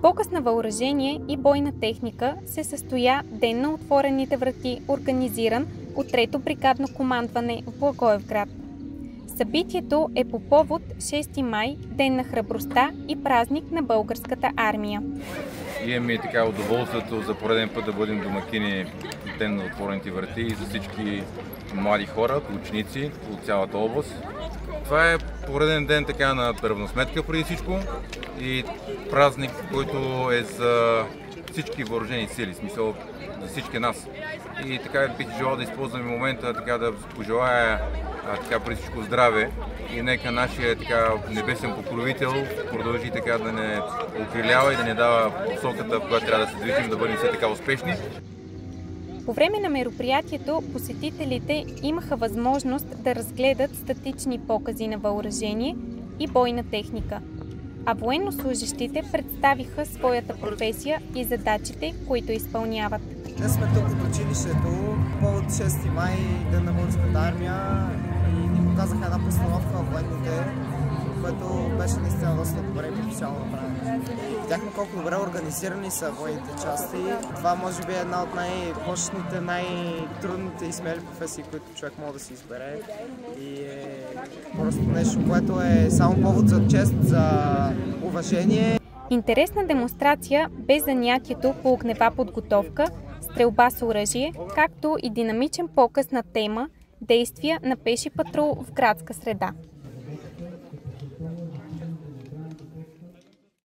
показ на въоръжение и бойна техника се състоя Ден на отворените врати, организиран от 3-то бригадно командване в Благоевград. Събитието е по повод 6 май, Ден на храбростта и празник на българската армия. Имаме така удоволствието за пореден път да бъдем домакини Ден на отворените врати и за всички млади хора, ученици от цялата област. Това е пореден ден така на равносметка преди всичко и празник, който е за всички въоръжени сили, в смисъл за всички нас. И така бих желал да използвам момента така да пожелая така преди всичко здраве и нека нашия така небесен покровител продължи така да не окрилява и да не дава посоката, в която трябва да се движим, да бъдем все така успешни. По време на мероприятието посетителите имаха възможност да разгледат статични покази на въоръжение и бойна техника, а военнослужещите представиха своята професия и задачите, които изпълняват. Днес сме тук от училището, повод 6 май, Ден на българската армия, и ни показаха една постановка в военните, което беше наистина доста добре и професионално направено. Видяхме колко добре организирани са военните части. Това може би е една от най-почетните, най-трудните и смели професии, които човек може да си избере. И е просто нещо, което е само повод за чест, за уважение. Интересна демонстрация бе занятието по огнева подготовка, стрелба с оръжие, както и динамичен показ на тема действия на пеши патрул в градска среда.